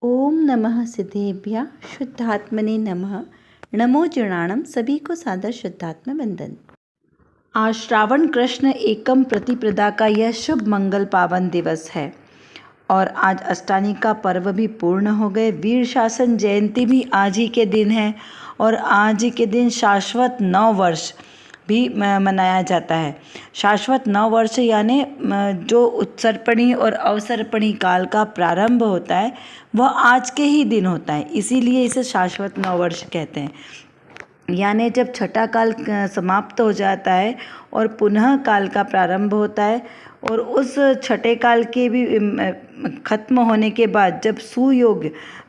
ओम नमः सिद्धेभ्यः शुद्धात्मने नमः। नमो जुणाणम। सभी को सादर शुद्धात्म वंदन। आज श्रावण कृष्ण एकम प्रतिपदा का यह शुभ मंगल पावन दिवस है और आज अष्टानी का पर्व भी पूर्ण हो गए। वीर शासन जयंती भी आज ही के दिन है और आज ही के दिन शाश्वत 9 वर्ष भी मनाया जाता है। शाश्वत 9 वर्ष यानी जो उत्सर्पणी और अवसर्पणी काल का प्रारंभ होता है वह आज के ही दिन होता है, इसीलिए इसे शाश्वत 9 वर्ष कहते हैं। यानी जब छठा काल समाप्त हो जाता है और पुनः काल का प्रारंभ होता है और उस छठे काल के भी खत्म होने के बाद जब सुयोग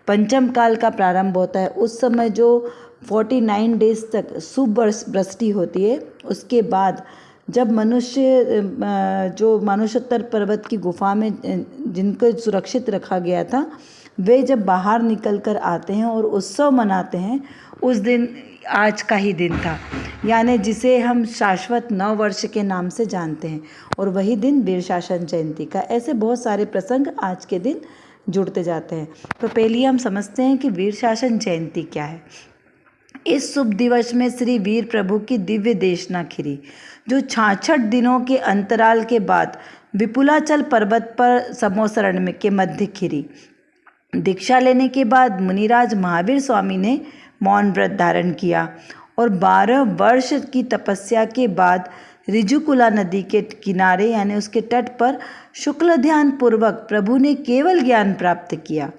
पंचम काल का प्रारंभ होता है, उस समय जो 49 डेज तक सुवृष्टि होती है। उसके बाद जब मनुष्य जो मानुषोत्तर पर्वत की गुफा में जिनको सुरक्षित रखा गया था, वे जब बाहर निकल कर आते हैं और उत्सव मनाते हैं, उस दिन आज का ही दिन था, यानी जिसे हम शाश्वत 9 वर्ष के नाम से जानते हैं और वही दिन वीर शासन जयंती का। ऐसे बहुत सारे प्रसंग आज के दिन जुड़ते जाते हैं। तो पहले हम समझते हैं कि वीर शासन जयंती क्या है। इस शुभ दिवस में श्री वीर प्रभु की दिव्य देशना खिरी, जो 66 दिनों के अंतराल के बाद विपुलाचल पर्वत पर समोसरण में के मध्य खिरी। दीक्षा लेने के बाद मुनिराज महावीर स्वामी ने मौन व्रत धारण किया और 12 वर्ष की तपस्या के बाद ऋजुकुला नदी के किनारे यानी उसके तट पर शुक्ल ध्यान पूर्वक प्रभु ने केवल ज्ञान प्राप्त किया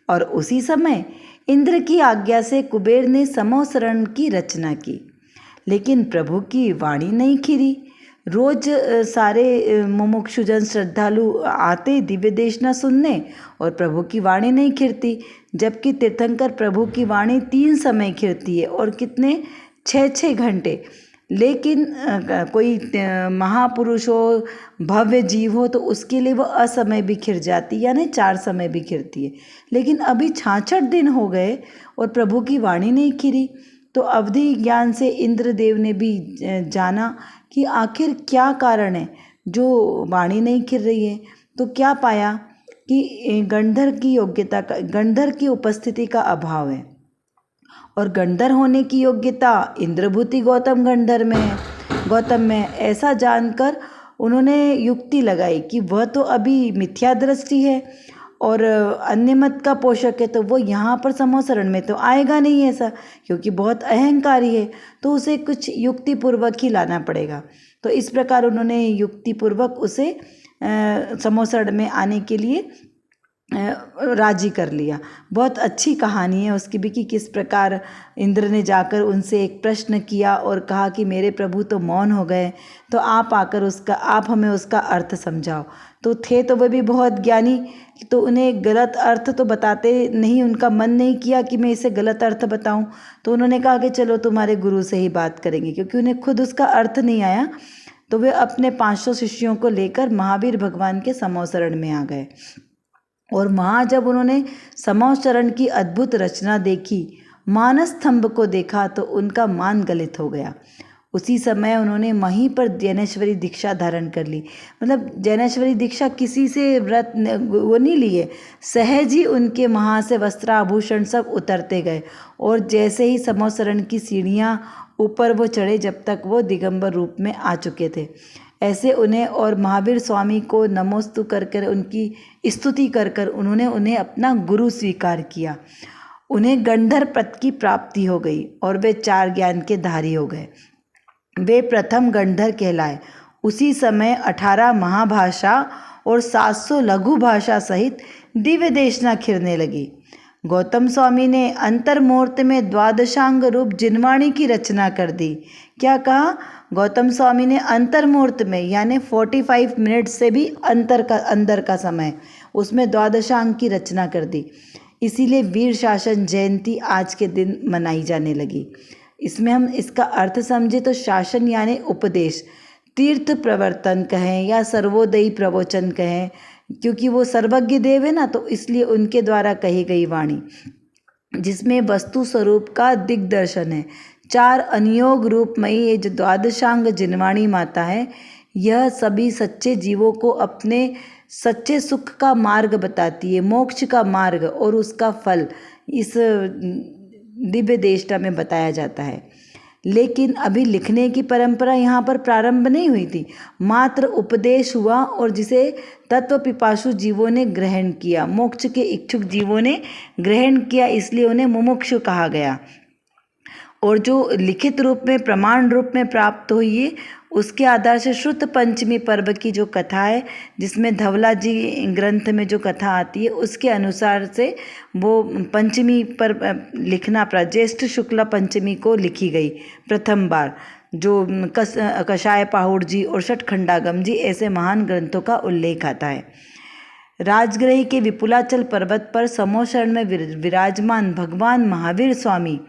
और उसी समय इंद्र की आज्ञा से कुबेर ने समोसरण की रचना की, लेकिन प्रभु की वाणी नहीं खिरी। रोज सारे मुमुक्षुजन श्रद्धालु आते दिव्य देशना सुनने और प्रभु की वाणी नहीं खिरती, जबकि तीर्थंकर प्रभु की वाणी 3 समय खिरती है और कितने 6-6 घंटे। लेकिन कोई महापुरुष हो, भव्य जीव हो, तो उसके लिए वह असमय भी खिर जाती, यानी 4 समय भी खिरती है। लेकिन अभी 66 दिन हो गए और प्रभु की वाणी नहीं खिरी। तो अवधि ज्ञान से इंद्रदेव ने भी जाना कि आखिर क्या कारण है जो वाणी नहीं खिर रही है। तो क्या पाया कि गंधर की योग्यता का, गंधर की उपस्थिति का अभाव है और गंधर होने की योग्यता इंद्रभूति गौतम गंधर में है, गौतम में। ऐसा जानकर उन्होंने युक्ति लगाई कि वह तो अभी मिथ्या दृष्टि है और अन्य मत का पोषक है, तो वो यहाँ पर समोसरण में तो आएगा नहीं ऐसा, क्योंकि बहुत अहंकारी है, तो उसे कुछ युक्तिपूर्वक ही लाना पड़ेगा। तो इस प्रकार उन्होंने युक्तिपूर्वक उसे समोसरण में आने के लिए राजी कर लिया। बहुत अच्छी कहानी है उसकी भी कि किस प्रकार इंद्र ने जाकर उनसे एक प्रश्न किया और कहा कि मेरे प्रभु तो मौन हो गए, तो आप आकर आप हमें उसका अर्थ समझाओ। तो थे तो वे भी बहुत ज्ञानी, तो उन्हें गलत अर्थ तो बताते नहीं, उनका मन नहीं किया कि मैं इसे गलत अर्थ बताऊं। तो उन्होंने कहा कि चलो तुम्हारे गुरु से ही बात करेंगे, क्योंकि उन्हें खुद उसका अर्थ नहीं आया। तो वे अपने 500 शिष्यों को लेकर महावीर भगवान के समोसरण में आ गए और वहाँ जब उन्होंने समोसरण की अद्भुत रचना देखी, मानस स्तंभ को देखा, तो उनका मान गलित हो गया। उसी समय उन्होंने वहीं पर जैनेश्वरी दीक्षा धारण कर ली। मतलब जैनेश्वरी दीक्षा किसी से व्रत वो नहीं लिए, सहज ही उनके वहाँ से वस्त्राभूषण सब उतरते गए और जैसे ही समोसरण की सीढ़ियाँ ऊपर वो चढ़े, जब तक वो दिगंबर रूप में आ चुके थे। ऐसे उन्हें और महावीर स्वामी को नमोस्तु कर कर, उनकी स्तुति कर कर उन्होंने उन्हें अपना गुरु स्वीकार किया। उन्हें गंधर पद की प्राप्ति हो गई और वे 4 ज्ञान के धारी हो गए। वे प्रथम गंधर कहलाए। उसी समय 18 महाभाषा और 700 लघु भाषा सहित दिव्य देशना खिरने लगी। गौतम स्वामी ने अंतर्मुहूर्त में द्वादशांग रूप जिनवाणी की रचना कर दी। क्या कहा? गौतम स्वामी ने अंतर्मुहूर्त में, यानी 45 मिनट से भी अंदर का समय, उसमें द्वादशांग की रचना कर दी। इसीलिए वीर शासन जयंती आज के दिन मनाई जाने लगी। इसमें हम इसका अर्थ समझे तो शासन यानी उपदेश, तीर्थ प्रवर्तन कहें या सर्वोदयी प्रवचन कहें, क्योंकि वो सर्वज्ञ देव है ना, तो इसलिए उनके द्वारा कही गई वाणी जिसमें वस्तु स्वरूप का दिग्दर्शन है। 4 अनियोग रूपमयी ये जो द्वादशांग जिनवाणी माता है, यह सभी सच्चे जीवों को अपने सच्चे सुख का मार्ग बताती है, मोक्ष का मार्ग और उसका फल इस दिव्य देशना में बताया जाता है। लेकिन अभी लिखने की परंपरा यहाँ पर प्रारंभ नहीं हुई थी, मात्र उपदेश हुआ और जिसे तत्व पिपासु जीवों ने ग्रहण किया, मोक्ष के इच्छुक जीवों ने ग्रहण किया, इसलिए उन्हें मुमुक्षु कहा गया। और जो लिखित रूप में प्रमाण रूप में प्राप्त हुई है उसके आधार से श्रुत पंचमी पर्व की जो कथा है, जिसमें धवला जी ग्रंथ में जो कथा आती है उसके अनुसार से वो पंचमी पर लिखना ज्येष्ठ शुक्ला पंचमी को लिखी गई प्रथम बार, जो कषाय पाहुड़ जी और षटखंडागम जी ऐसे महान ग्रंथों का उल्लेख आता है। राजगृह के विपुलाचल पर्वत पर समोशरण में विराजमान भगवान महावीर स्वामी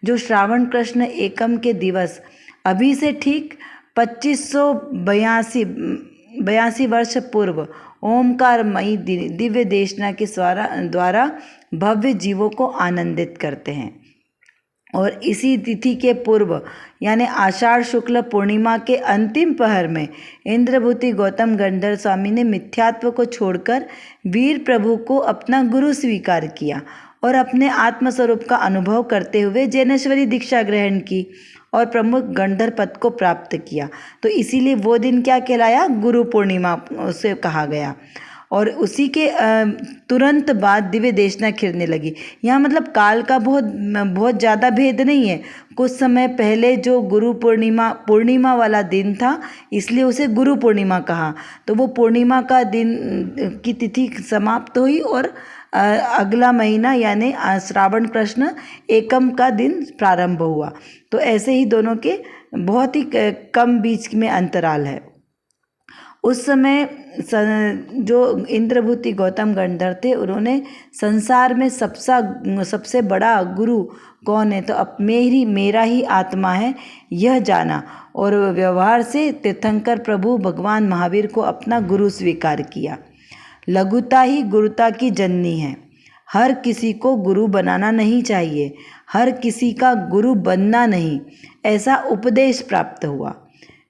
जो श्रावण कृष्ण एकम के दिवस अभी से ठीक 2582 वर्ष पूर्व ओमकारमयी दिव्य देशना के द्वारा भव्य जीवों को आनंदित करते हैं। और इसी तिथि के पूर्व यानी आषाढ़ शुक्ल पूर्णिमा के अंतिम पहर में इंद्रभूति गौतम गंधर्व स्वामी ने मिथ्यात्व को छोड़कर वीर प्रभु को अपना गुरु स्वीकार किया और अपने आत्मस्वरूप का अनुभव करते हुए जैनेश्वरी दीक्षा ग्रहण की और प्रमुख गंधर्व पद को प्राप्त किया। तो इसीलिए वो दिन क्या कहलाया, गुरु पूर्णिमा उसे कहा गया। और उसी के तुरंत बाद दिव्य देशना खिलने लगी। यहाँ मतलब काल का बहुत ज़्यादा भेद नहीं है। कुछ समय पहले जो गुरु पूर्णिमा वाला दिन था इसलिए उसे गुरु पूर्णिमा कहा। तो वो पूर्णिमा का दिन की तिथि समाप्त हुई और अगला महीना यानी श्रावण कृष्ण एकम का दिन प्रारंभ हुआ। तो ऐसे ही दोनों के बहुत ही कम बीच में अंतराल है। उस समय जो इंद्रभूति गौतम गंधर्व थे उन्होंने संसार में सबसे बड़ा गुरु कौन है तो अब मेरा ही आत्मा है यह जाना और व्यवहार से तीर्थंकर प्रभु भगवान महावीर को अपना गुरु स्वीकार किया। लघुता ही गुरुता की जननी है। हर किसी को गुरु बनाना नहीं चाहिए, हर किसी का गुरु बनना नहीं, ऐसा उपदेश प्राप्त हुआ।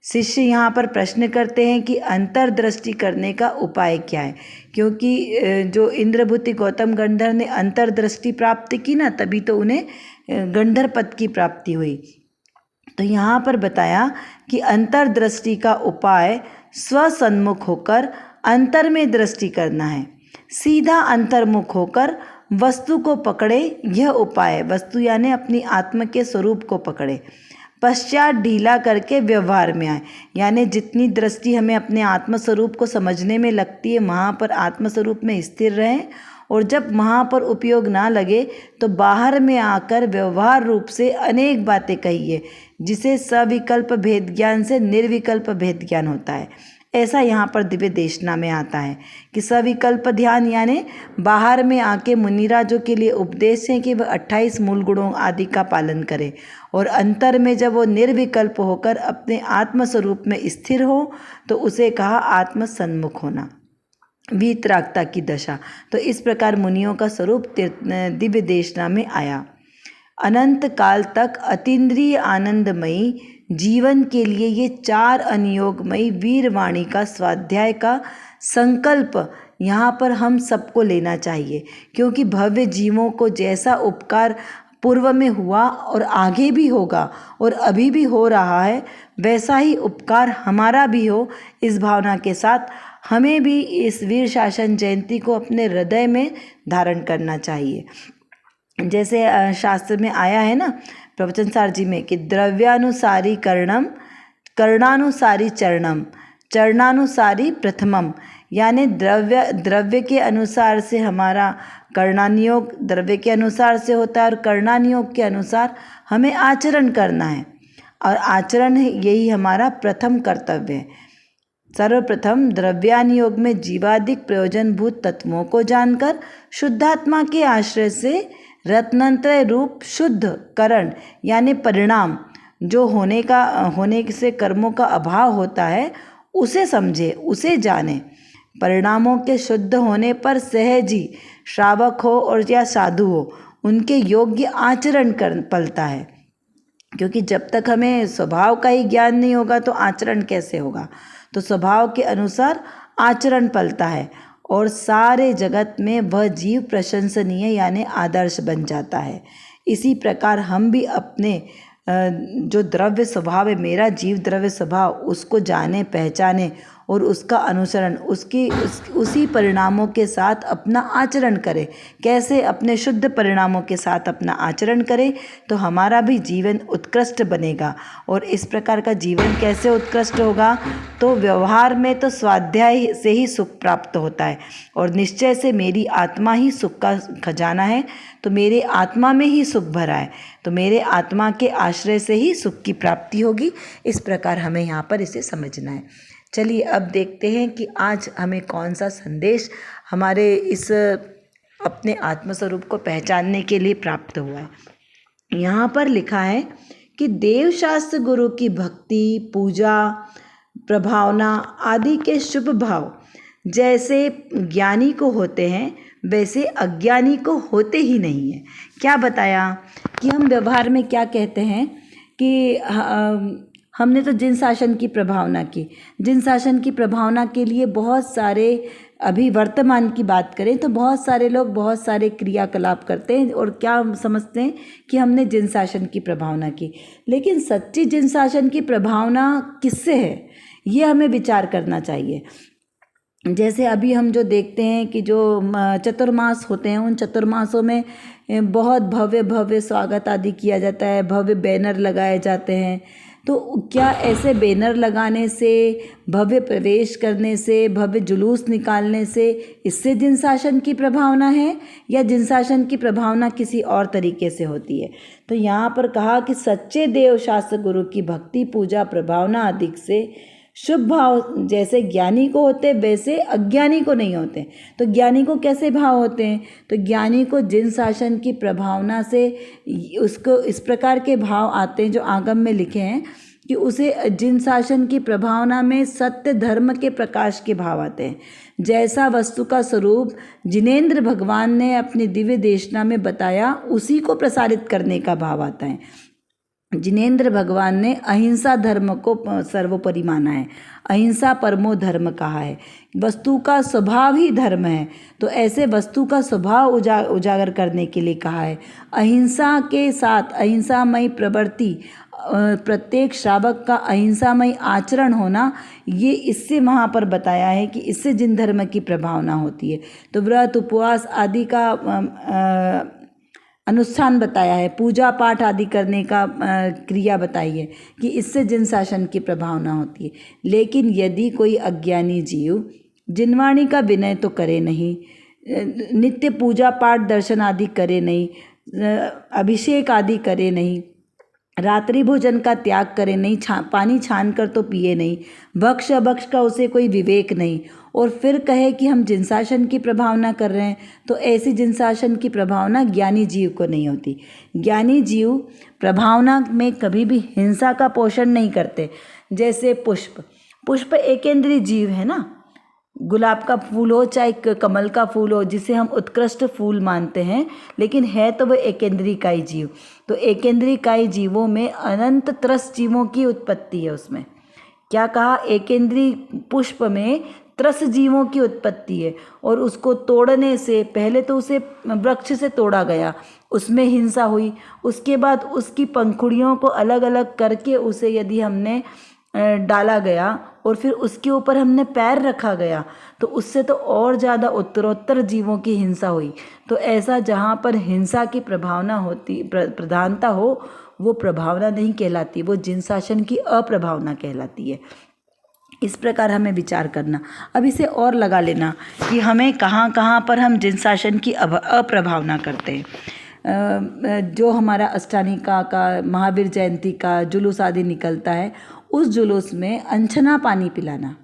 शिष्य यहाँ पर प्रश्न करते हैं कि अंतर्दृष्टि करने का उपाय क्या है, क्योंकि जो इंद्रभूति गौतम गंधर्व ने अंतर्दृष्टि प्राप्त की ना तभी तो उन्हें गंधर्व पद की प्राप्ति हुई। तो यहाँ पर बताया कि अंतर्दृष्टि का उपाय स्वसन्मुख होकर अंतर में दृष्टि करना है। सीधा अंतर्मुख होकर वस्तु को पकड़े, यह उपाय। वस्तु यानी अपनी आत्मा के स्वरूप को पकड़े। पश्चात ढीला करके व्यवहार में आए, यानी जितनी दृष्टि हमें अपने आत्मस्वरूप को समझने में लगती है वहाँ पर आत्मस्वरूप में स्थिर रहें और जब वहाँ पर उपयोग ना लगे तो बाहर में आकर व्यवहार रूप से अनेक बातें कहिए, जिसे सविकल्प भेद ज्ञान से निर्विकल्प भेद ज्ञान होता है। ऐसा यहाँ पर दिव्य देशना में आता है कि सविकल्प ध्यान यानी बाहर में आके मुनिराजों के लिए उपदेश है कि वह 28 मूल गुणों आदि का पालन करें और अंतर में जब वो निर्विकल्प होकर अपने आत्मस्वरूप में स्थिर हो तो उसे कहा आत्म सन्मुख होना, वीतरागता की दशा। तो इस प्रकार मुनियों का स्वरूप दिव्य देशना में आया। अनंत काल तक अतीन्द्रिय आनंदमयी जीवन के लिए ये 4 अनियोगमयी वीरवाणी का स्वाध्याय का संकल्प यहाँ पर हम सबको लेना चाहिए, क्योंकि भव्य जीवों को जैसा उपकार पूर्व में हुआ और आगे भी होगा और अभी भी हो रहा है वैसा ही उपकार हमारा भी हो। इस भावना के साथ हमें भी इस वीर शासन जयंती को अपने हृदय में धारण करना चाहिए। जैसे शास्त्र में आया है ना प्रवचन सार जी में कि द्रव्यानुसारी कर्णम, कर्णानुसारी चरणम, चरणानुसारी प्रथमम, यानी द्रव्य के अनुसार से हमारा कर्णानियोग द्रव्य के अनुसार से होता है और कर्णानियोग के अनुसार हमें आचरण करना है और आचरण यही हमारा प्रथम कर्तव्य है। सर्वप्रथम द्रव्यानुयोग में जीवादिक प्रयोजनभूत तत्वों को जानकर शुद्धात्मा के आश्रय से रत्नत्रय रूप शुद्ध करण यानी परिणाम जो होने से कर्मों का अभाव होता है उसे समझे, उसे जाने। परिणामों के शुद्ध होने पर सहज ही श्रावक हो और या साधु हो उनके योग्य आचरण कर पलता है, क्योंकि जब तक हमें स्वभाव का ही ज्ञान नहीं होगा तो आचरण कैसे होगा। तो स्वभाव के अनुसार आचरण पलता है और सारे जगत में वह जीव प्रशंसनीय यानी आदर्श बन जाता है। इसी प्रकार हम भी अपने जो द्रव्य स्वभाव है, मेरा जीव द्रव्य स्वभाव, उसको जाने पहचाने और उसका अनुसरण उसी परिणामों के साथ अपना आचरण करें। कैसे? अपने शुद्ध परिणामों के साथ अपना आचरण करें तो हमारा भी जीवन उत्कृष्ट बनेगा। और इस प्रकार का जीवन कैसे उत्कृष्ट होगा? तो व्यवहार में तो स्वाध्याय से ही सुख प्राप्त होता है और निश्चय से मेरी आत्मा ही सुख का खजाना है, तो मेरे आत्मा में ही सुख भरा है, तो मेरे आत्मा के आश्रय से ही सुख की प्राप्ति होगी। इस प्रकार हमें यहाँ पर इसे समझना है। चलिए अब देखते हैं कि आज हमें कौन सा संदेश हमारे इस अपने आत्मस्वरूप को पहचानने के लिए प्राप्त हुआ है। यहाँ पर लिखा है कि देवशास्त्र गुरु की भक्ति, पूजा, प्रभावना आदि के शुभ भाव जैसे ज्ञानी को होते हैं वैसे अज्ञानी को होते ही नहीं है। क्या बताया कि हम व्यवहार में क्या कहते हैं कि हमने तो जिन शासन की प्रभावना की, जिन शासन की प्रभावना के लिए बहुत सारे, अभी वर्तमान की बात करें तो बहुत सारे लोग बहुत सारे क्रियाकलाप करते हैं और क्या समझते हैं कि हमने जिन शासन की प्रभावना की। लेकिन सच्ची जिन शासन की प्रभावना किससे है, ये हमें विचार करना चाहिए। जैसे अभी हम जो देखते हैं कि जो चतुर्मास होते हैं, उन चतुर्मासों में बहुत भव्य भव्य स्वागत आदि किया जाता है, भव्य बैनर लगाए जाते हैं। तो क्या ऐसे बैनर लगाने से, भव्य प्रवेश करने से, भव्य जुलूस निकालने से, इससे जिन शासन की प्रभावना है या जिन शासन की प्रभावना किसी और तरीके से होती है? तो यहाँ पर कहा कि सच्चे देव शास्त्र गुरु की भक्ति, पूजा, प्रभावना आदि से शुभ भाव जैसे ज्ञानी को होते वैसे अज्ञानी को नहीं होते। तो ज्ञानी को कैसे भाव होते हैं? तो ज्ञानी को जिन शासन की प्रभावना से उसको इस प्रकार के भाव आते हैं जो आगम में लिखे हैं कि उसे जिन शासन की प्रभावना में सत्य धर्म के प्रकाश के भाव आते हैं। जैसा वस्तु का स्वरूप जिनेंद्र भगवान ने अपनी दिव्य देशना में बताया उसी को प्रसारित करने का भाव आता है। जिनेंद्र भगवान ने अहिंसा धर्म को सर्वोपरि माना है, अहिंसा परमो धर्म कहा है। वस्तु का स्वभाव ही धर्म है, तो ऐसे वस्तु का स्वभाव उजागर करने के लिए कहा है। अहिंसा के साथ अहिंसामयी प्रवृत्ति, प्रत्येक श्रावक का अहिंसामयी आचरण होना, ये इससे वहाँ पर बताया है कि इससे जिन धर्म की प्रभावना होती है। तो व्रत, उपवास आदि का अनुष्ठान बताया है, पूजा पाठ आदि करने का क्रिया बताई है कि इससे जिन शासन की प्रभावना होती है। लेकिन यदि कोई अज्ञानी जीव जिनवाणी का विनय तो करे नहीं, नित्य पूजा पाठ दर्शन आदि करे नहीं, अभिषेक आदि करे नहीं, रात्रि भोजन का त्याग करे नहीं, पानी छान कर तो पिए नहीं, भक्ष अभक्ष का उसे कोई विवेक नहीं, और फिर कहे कि हम जिन शासन की प्रभावना कर रहे हैं, तो ऐसी जिन शासन की प्रभावना ज्ञानी जीव को नहीं होती। ज्ञानी जीव प्रभावना में कभी भी हिंसा का पोषण नहीं करते। जैसे पुष्प एकेंद्रीय जीव है ना, गुलाब का फूल हो चाहे कमल का फूल हो, जिसे हम उत्कृष्ट फूल मानते हैं, लेकिन है तो वह एकेंद्रीयकायी जीव। तो एकेंद्रीयकायी जीवों में अनंत त्रस जीवों की उत्पत्ति है। उसमें क्या कहा? एकेंद्रीय पुष्प में त्रस जीवों की उत्पत्ति है, और उसको तोड़ने से पहले तो उसे वृक्ष से तोड़ा गया, उसमें हिंसा हुई, उसके बाद उसकी पंखुड़ियों को अलग अलग करके उसे यदि हमने डाला गया और फिर उसके ऊपर हमने पैर रखा गया, तो उससे तो और ज़्यादा उत्तरोत्तर जीवों की हिंसा हुई। तो ऐसा जहाँ पर हिंसा की प्रभावना होती, प्रधानता हो, वो प्रभावना नहीं कहलाती, वो जिन शासन की अप्रभावना कहलाती है। इस प्रकार हमें विचार करना। अब इसे और लगा लेना कि हमें कहाँ कहाँ पर हम जिन शासन की अप्रभावना करते हैं। जो हमारा अष्टानिका का, महावीर जयंती का जुलूस आदि निकलता है, उस जुलूस में अनछना पानी पिलाना,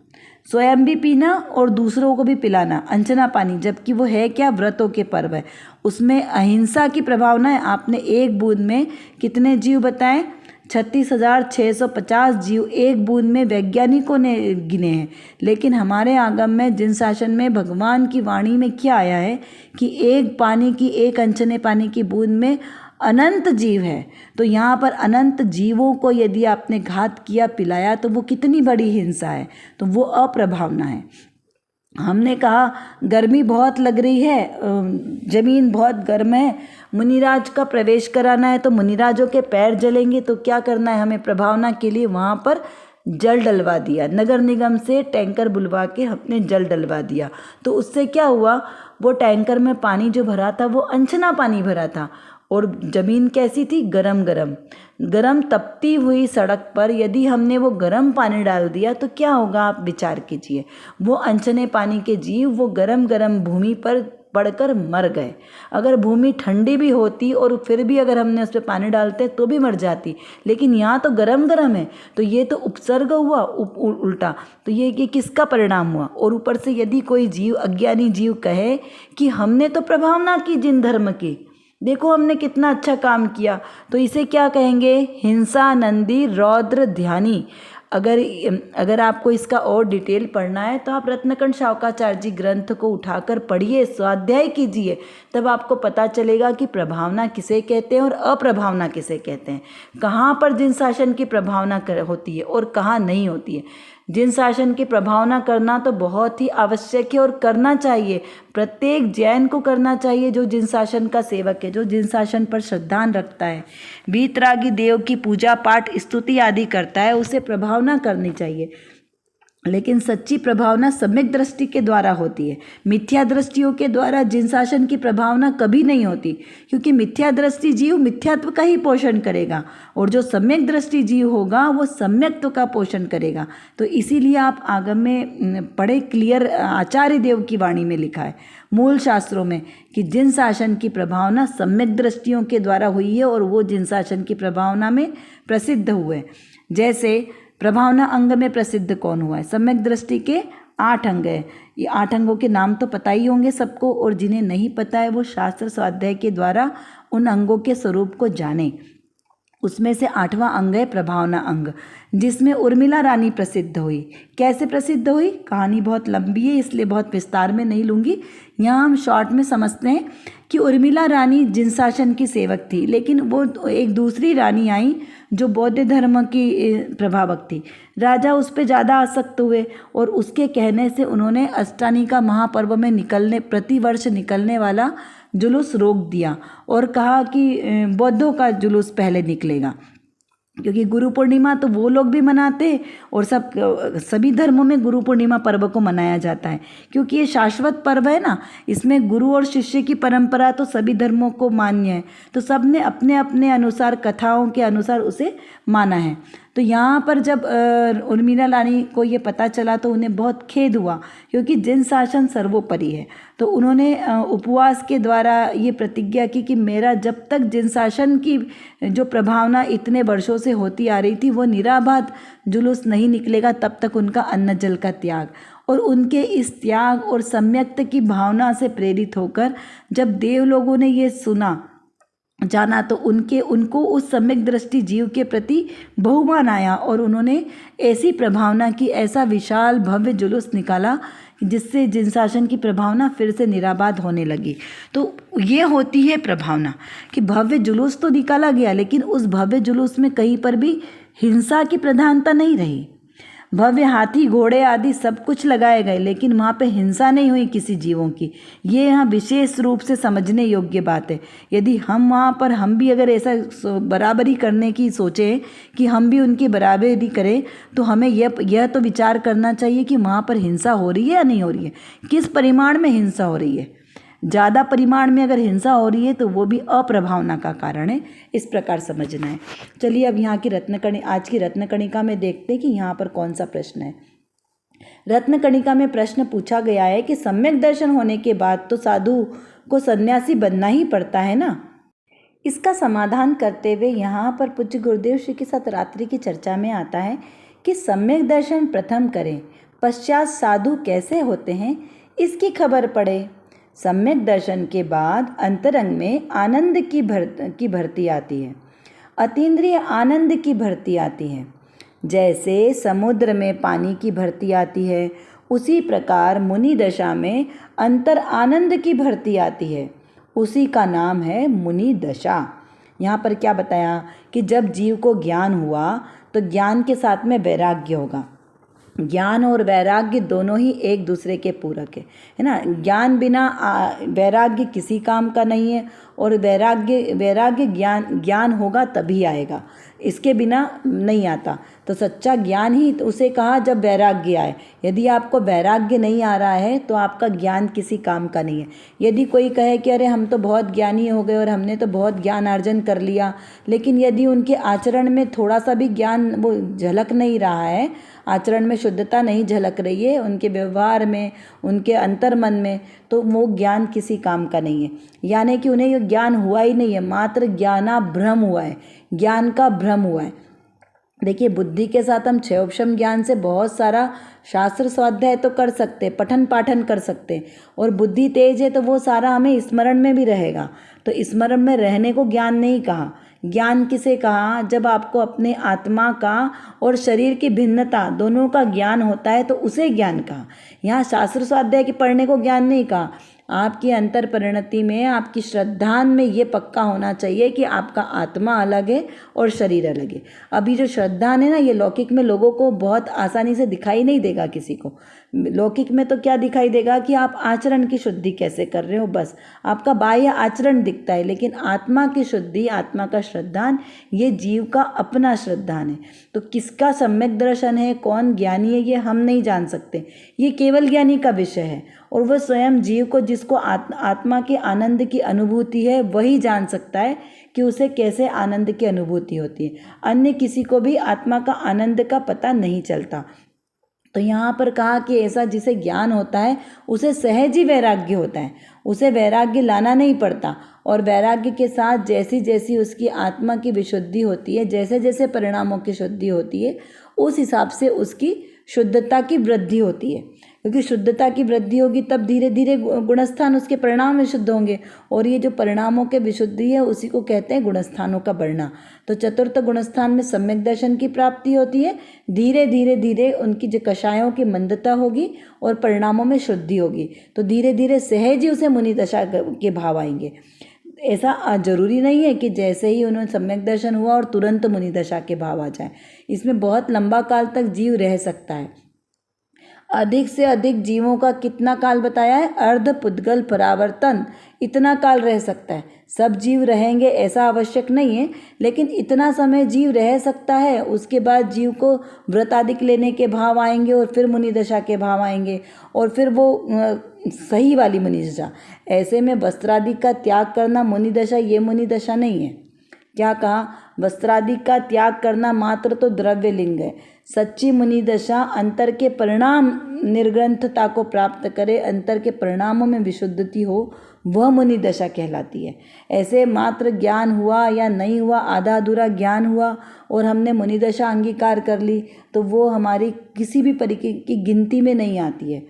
स्वयं भी पीना और दूसरों को भी पिलाना अनछना पानी, जबकि वो है क्या? व्रतों के पर्व है। उसमें अहिंसा की प्रभावना है। आपने एक बूंद में कितने जीव बताएं? 36,650 जीव एक बूंद में वैज्ञानिकों ने गिने हैं। लेकिन हमारे आगम में जिन शासन में भगवान की वाणी में क्या आया है कि एक अनछने पानी की बूंद में अनंत जीव है। तो यहाँ पर अनंत जीवों को यदि आपने घात किया, पिलाया, तो वो कितनी बड़ी हिंसा है, तो वो अप्रभावना है। हमने कहा गर्मी बहुत लग रही है, ज़मीन बहुत गर्म है, मुनिराज का प्रवेश कराना है तो मुनिराजों के पैर जलेंगे, तो क्या करना है हमें प्रभावना के लिए वहाँ पर जल डलवा दिया। नगर निगम से टैंकर बुलवा के हमने जल डलवा दिया। तो उससे क्या हुआ, वो टैंकर में पानी जो भरा था वो अनछना पानी भरा था और ज़मीन कैसी थी, गरम गरम गरम तपती हुई सड़क पर यदि हमने वो गरम पानी डाल दिया तो क्या होगा, आप विचार कीजिए। वो अनछने पानी के जीव वो गरम गरम भूमि पर पड़कर मर गए। अगर भूमि ठंडी भी होती और फिर भी अगर हमने उस पर पानी डालते तो भी मर जाती, लेकिन यहाँ तो गरम गरम है, तो ये तो उपसर्ग हुआ उल्टा। तो ये किसका परिणाम हुआ। और ऊपर से यदि कोई जीव, अज्ञानी जीव कहे कि हमने तो प्रभावना की जिन धर्म की, देखो हमने कितना अच्छा काम किया, तो इसे क्या कहेंगे, हिंसा नंदी रौद्र ध्यानी। अगर आपको इसका और डिटेल पढ़ना है तो आप रत्नकंठ शावकाचार्य जी ग्रंथ को उठाकर पढ़िए, स्वाध्याय कीजिए, तब आपको पता चलेगा कि प्रभावना किसे कहते हैं और अप्रभावना किसे कहते हैं। कहाँ पर जिन शासन की प्रभावना होती है और कहाँ नहीं होती है। जिन शासन की प्रभावना करना तो बहुत ही आवश्यक है और करना चाहिए, प्रत्येक जैन को करना चाहिए जो जिन शासन का सेवक है, जो जिन शासन पर श्रद्धान रखता है, वीतरागी देव की पूजा पाठ स्तुति आदि करता है, उसे प्रभावना करनी चाहिए। लेकिन सच्ची प्रभावना सम्यक दृष्टि के द्वारा होती है। मिथ्या दृष्टियों के द्वारा जिन शासन की प्रभावना कभी नहीं होती, क्योंकि मिथ्या दृष्टि जीव मिथ्यात्व का ही पोषण करेगा और जो सम्यक दृष्टि जीव होगा वो सम्यक्त्व का पोषण करेगा। तो इसीलिए आप आगम में पढ़े, क्लियर आचार्य देव की वाणी में लिखा है मूल शास्त्रों में कि जिन शासन की प्रभावना सम्यक दृष्टियों के द्वारा हुई है और वो जिन शासन की प्रभावना में प्रसिद्ध हुए। जैसे प्रभावना अंग में प्रसिद्ध कौन हुआ है, सम्यक दृष्टि के 8 अंग हैं। ये 8 अंगों के नाम तो पता ही होंगे सबको, और जिन्हें नहीं पता है वो शास्त्र स्वाध्याय के द्वारा उन अंगों के स्वरूप को जाने। उसमें से 8वां अंग है प्रभावना अंग, जिसमें उर्मिला रानी प्रसिद्ध हुई। कैसे प्रसिद्ध हुई, कहानी बहुत लंबी है इसलिए बहुत विस्तार में नहीं लूँगी, यहाँ हम शॉर्ट में समझते हैं कि उर्मिला रानी जिन शासन की सेवक थी, लेकिन वो एक दूसरी रानी आई जो बौद्ध धर्म की प्रभावक थी। राजा उस पर ज़्यादा आसक्त हुए और उसके कहने से उन्होंने अष्टानिका महापर्व में प्रतिवर्ष निकलने वाला जुलूस रोक दिया और कहा कि बौद्धों का जुलूस पहले निकलेगा, क्योंकि गुरु पूर्णिमा तो वो लोग भी मनाते और सभी धर्मों में गुरु पूर्णिमा पर्व को मनाया जाता है, क्योंकि ये शाश्वत पर्व है ना। इसमें गुरु और शिष्य की परंपरा तो सभी धर्मों को मान्य है, तो सब ने अपने अपने अनुसार, कथाओं के अनुसार उसे माना है। तो यहाँ पर जब उर्मिला रानी को ये पता चला तो उन्हें बहुत खेद हुआ, क्योंकि जिन शासन सर्वोपरि है। तो उन्होंने उपवास के द्वारा ये प्रतिज्ञा की कि मेरा जब तक जिन शासन की जो प्रभावना इतने वर्षों से होती आ रही थी वो निराबाध जुलूस नहीं निकलेगा, तब तक उनका अन्न जल का त्याग। और उनके इस त्याग और सम्यक्त की भावना से प्रेरित होकर जब देव लोगों ने ये जाना तो उनको उस सम्यक दृष्टि जीव के प्रति बहुमान आया और उन्होंने ऐसी प्रभावना की, ऐसा विशाल भव्य जुलूस निकाला जिससे जिन शासन की प्रभावना फिर से निराबाद होने लगी। तो ये होती है प्रभावना कि भव्य जुलूस तो निकाला गया, लेकिन उस भव्य जुलूस में कहीं पर भी हिंसा की प्रधानता नहीं रही। भव्य हाथी घोड़े आदि सब कुछ लगाए गए, लेकिन वहाँ पे हिंसा नहीं हुई किसी जीवों की। ये यहाँ विशेष रूप से समझने योग्य बात है। यदि हम भी अगर ऐसा बराबरी करने की सोचें कि हम भी उनकी बराबरी करें, तो हमें यह तो विचार करना चाहिए कि वहाँ पर हिंसा हो रही है या नहीं हो रही है, किस परिमाण में हिंसा हो रही है। ज़्यादा परिमाण में अगर हिंसा हो रही है तो वो भी अप्रभावना का कारण है, इस प्रकार समझना है। चलिए अब यहाँ की आज की रत्नकणिका में देखते हैं कि यहाँ पर कौन सा प्रश्न है। रत्नकणिका में प्रश्न पूछा गया है कि सम्यक दर्शन होने के बाद तो साधु को सन्यासी बनना ही पड़ता है ना। इसका समाधान करते हुए यहाँ पर पूज्य गुरुदेव श्री के साथ रात्रि की चर्चा में आता है कि सम्यक दर्शन प्रथम करें, पश्चात साधु कैसे होते हैं इसकी खबर पड़े। सम्यक दर्शन के बाद अंतरंग में आनंद की भर्ती आती है, अतीन्द्रिय आनंद की भर्ती आती है। जैसे समुद्र में पानी की भर्ती आती है, उसी प्रकार मुनि दशा में अंतर आनंद की भर्ती आती है, उसी का नाम है मुनि दशा। यहाँ पर क्या बताया कि जब जीव को ज्ञान हुआ तो ज्ञान के साथ में वैराग्य होगा। ज्ञान और वैराग्य दोनों ही एक दूसरे के पूरक है ना। ज्ञान बिना वैराग्य किसी काम का नहीं है, और वैराग्य ज्ञान होगा तभी आएगा, इसके बिना नहीं आता। तो सच्चा ज्ञान ही उसे कहा जब वैराग्य आए। यदि आपको वैराग्य नहीं आ रहा है तो आपका ज्ञान किसी काम का नहीं है। यदि कोई कहे कि अरे हम तो बहुत ज्ञानी हो गए और हमने तो बहुत ज्ञान अर्जन कर लिया, लेकिन यदि उनके आचरण में थोड़ा सा भी ज्ञान वो झलक नहीं रहा है, आचरण में शुद्धता नहीं झलक रही है, उनके व्यवहार में, उनके अंतर्मन में, तो वो ज्ञान किसी काम का नहीं है। यानी कि उन्हें ये ज्ञान हुआ ही नहीं है, मात्र ज्ञानाभ्रम हुआ है, ज्ञान का भ्रम हुआ है। देखिए, बुद्धि के साथ हम क्षयोपशम ज्ञान से बहुत सारा शास्त्र स्वाध्याय तो कर सकते, पठन पाठन कर सकते, और बुद्धि तेज है तो वो सारा हमें स्मरण में भी रहेगा। तो स्मरण में रहने को ज्ञान नहीं कहा। ज्ञान किसे कहा? जब आपको अपने आत्मा का और शरीर की भिन्नता दोनों का ज्ञान होता है तो उसे ज्ञान कहा। यहाँ शास्त्र स्वाध्याय के पढ़ने को ज्ञान नहीं कहा। आपकी अंतर परिणति में, आपकी श्रद्धान में ये पक्का होना चाहिए कि आपका आत्मा अलग है और शरीर अलग है। अभी जो श्रद्धान है ना, ये लौकिक में लोगों को बहुत आसानी से दिखाई नहीं देगा किसी को। लौकिक में तो क्या दिखाई देगा कि आप आचरण की शुद्धि कैसे कर रहे हो, बस आपका बाह्य आचरण दिखता है, लेकिन आत्मा की शुद्धि, आत्मा का श्रद्धान, ये जीव का अपना श्रद्धान है। तो किसका सम्यक दर्शन है, कौन ज्ञानी है, ये हम नहीं जान सकते। ये केवल ज्ञानी का विषय है, और वह स्वयं जीव को, जिसको आत्मा के आनंद की अनुभूति है, वही जान सकता है कि उसे कैसे आनंद की अनुभूति होती है। अन्य किसी को भी आत्मा का आनंद का पता नहीं चलता। तो यहाँ पर कहा कि ऐसा जिसे ज्ञान होता है उसे सहज ही वैराग्य होता है, उसे वैराग्य लाना नहीं पड़ता। और वैराग्य के साथ जैसी जैसी उसकी आत्मा की विशुद्धि होती है, जैसे जैसे परिणामों की शुद्धि होती है, उस हिसाब से उसकी शुद्धता की वृद्धि होती है। क्योंकि शुद्धता की वृद्धि होगी तब धीरे धीरे गुणस्थान, उसके परिणाम विशुद्ध होंगे, और ये जो परिणामों के विशुद्धि है उसी को कहते हैं गुणस्थानों का बढ़ना। तो चतुर्थ गुणस्थान में सम्यक दर्शन की प्राप्ति होती है। धीरे धीरे धीरे उनकी जो कषायों की मंदता होगी और परिणामों में शुद्धि होगी, तो धीरे धीरे सहज ही उसे मुनि दशा के भाव आएंगे। ऐसा जरूरी नहीं है कि जैसे ही उन्हें सम्यक दर्शन हुआ और तुरंत मुनि दशा के भाव आ जाए। इसमें बहुत लंबा काल तक जीव रह सकता है। अधिक से अधिक जीवों का कितना काल बताया है? अर्ध पुद्गल परावर्तन, इतना काल रह सकता है। सब जीव रहेंगे ऐसा आवश्यक नहीं है, लेकिन इतना समय जीव रह सकता है। उसके बाद जीव को व्रतादिक लेने के भाव आएंगे, और फिर मुनि दशा के भाव आएंगे, और फिर वो सही वाली मुनि दशा। ऐसे में वस्त्रादि का त्याग करना मुनि दशा, ये मुनि दशा नहीं है। क्या कहा? वस्त्रादि का त्याग करना मात्र तो द्रव्य लिंग है। सच्ची मुनि दशा अंतर के परिणाम निर्ग्रंथता को प्राप्त करे, अंतर के परिणामों में विशुद्धति हो, वह मुनि दशा कहलाती है। ऐसे मात्र ज्ञान हुआ या नहीं हुआ, आधा अधूरा ज्ञान हुआ और हमने मुनि दशा अंगीकार कर ली, तो वो हमारी किसी भी तरीके की गिनती में नहीं आती है।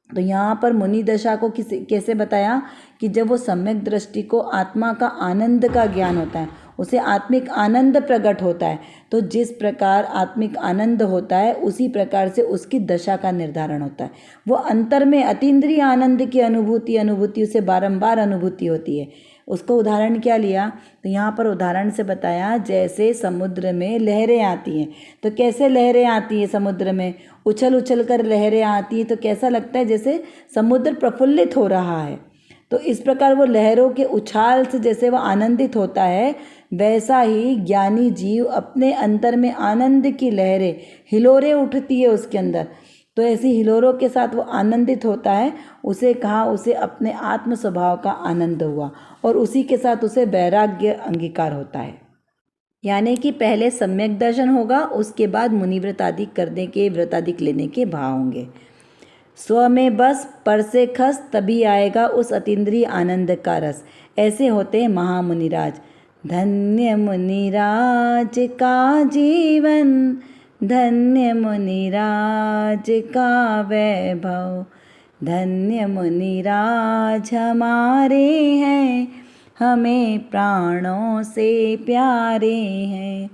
तो यहाँ पर मुनि दशा को कैसे बताया कि जब वो सम्यक दृष्टि को आत्मा का आनंद का ज्ञान होता है, उसे आत्मिक आनंद प्रकट होता है। तो जिस प्रकार आत्मिक आनंद होता है उसी प्रकार से उसकी दशा का निर्धारण होता है। वो अंतर में अतीन्द्रिय आनंद की अनुभूति उसे बारंबार अनुभूति होती है। उसको उदाहरण क्या लिया? तो यहाँ पर उदाहरण से बताया, जैसे समुद्र में लहरें आती हैं। तो कैसे लहरें आती हैं समुद्र में? उछल उछल कर लहरें आती हैं, तो कैसा लगता है जैसे समुद्र प्रफुल्लित हो रहा है। तो इस प्रकार वो लहरों के उछाल से जैसे वह आनंदित होता है, वैसा ही ज्ञानी जीव अपने अंतर में आनंद की लहरें, हिलोरें उठती है उसके अंदर, तो ऐसी हिलोरों के साथ वो आनंदित होता है। उसे कहा, उसे अपने आत्म स्वभाव का आनंद हुआ, और उसी के साथ उसे वैराग्य अंगीकार होता है। यानी कि पहले सम्यक दर्शन होगा, उसके बाद मुनि व्रतादिक करने के, व्रतादिक लेने के भाव होंगे। स्व में बस, पर से खस, तभी आएगा उस अतीन्द्रिय आनंद का रस। ऐसे होते हैं महामुनिराज। धन्य मुनिराज का जीवन, धन्य मुनिराज का वैभव, धन्य मुनिराज हमारे हैं, हमें प्राणों से प्यारे हैं।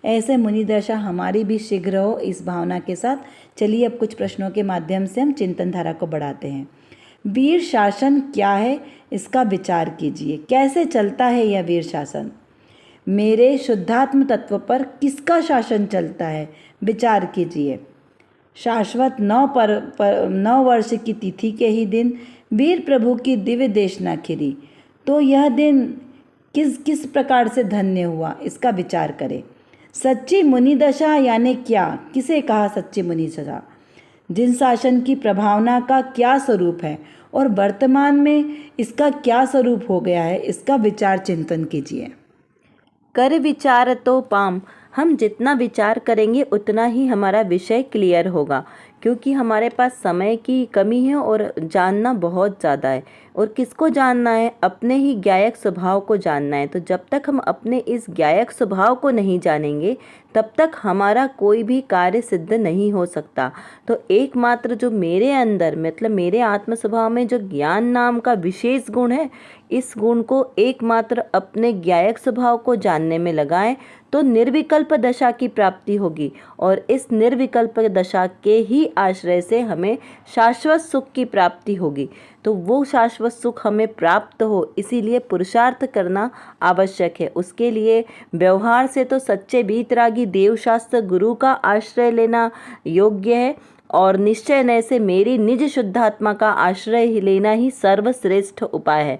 ऐसे मुनि दशा हमारी भी शीघ्र हो, इस भावना के साथ चलिए अब कुछ प्रश्नों के माध्यम से हम चिंतन धारा को बढ़ाते हैं। वीर शासन क्या है, इसका विचार कीजिए। कैसे चलता है यह वीर शासन? मेरे शुद्धात्म तत्व पर किसका शासन चलता है, विचार कीजिए। शाश्वत 9 वर्ष की तिथि के ही दिन वीर प्रभु की दिव्य देशना खिली। तो यह दिन किस किस प्रकार से धन्य हुआ, इसका विचार करें। सच्ची मुनि दशा यानी क्या, किसे कहा सच्ची मुनि दशा? जिन शासन की प्रभावना का क्या स्वरूप है और वर्तमान में इसका क्या स्वरूप हो गया है, इसका विचार चिंतन कीजिए। कर विचार तो पाम, हम जितना विचार करेंगे उतना ही हमारा विषय क्लियर होगा, क्योंकि हमारे पास समय की कमी है और जानना बहुत ज़्यादा है। और किसको जानना है? अपने ही ज्ञायक स्वभाव को जानना है। तो जब तक हम अपने इस ज्ञायक स्वभाव को नहीं जानेंगे तब तक हमारा कोई भी कार्य सिद्ध नहीं हो सकता। तो एकमात्र जो मेरे अंदर मतलब मेरे आत्म स्वभाव में जो ज्ञान नाम का विशेष गुण है, इस गुण को एकमात्र अपने ज्ञायक स्वभाव को जानने में लगाएं तो निर्विकल्प दशा की प्राप्ति होगी। और इस निर्विकल्प दशा के ही आश्रय से हमें शाश्वत सुख की प्राप्ति होगी। तो वो शाश्वत सुख हमें प्राप्त हो, इसीलिए पुरुषार्थ करना आवश्यक है। उसके लिए व्यवहार से तो सच्चे वीतरागी देवशास्त्र गुरु का आश्रय लेना योग्य है, और निश्चय नय से मेरी निज शुद्धात्मा का आश्रय लेना ही सर्वश्रेष्ठ उपाय है।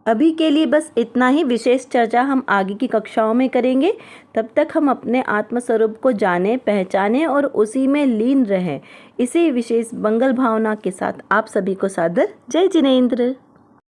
अभी के लिए बस इतना ही। विशेष चर्चा हम आगे की कक्षाओं में करेंगे। तब तक हम अपने आत्मस्वरूप को जानें, पहचानें और उसी में लीन रहें। इसी विशेष मंगल भावना के साथ आप सभी को सादर जय जिनेंद्र।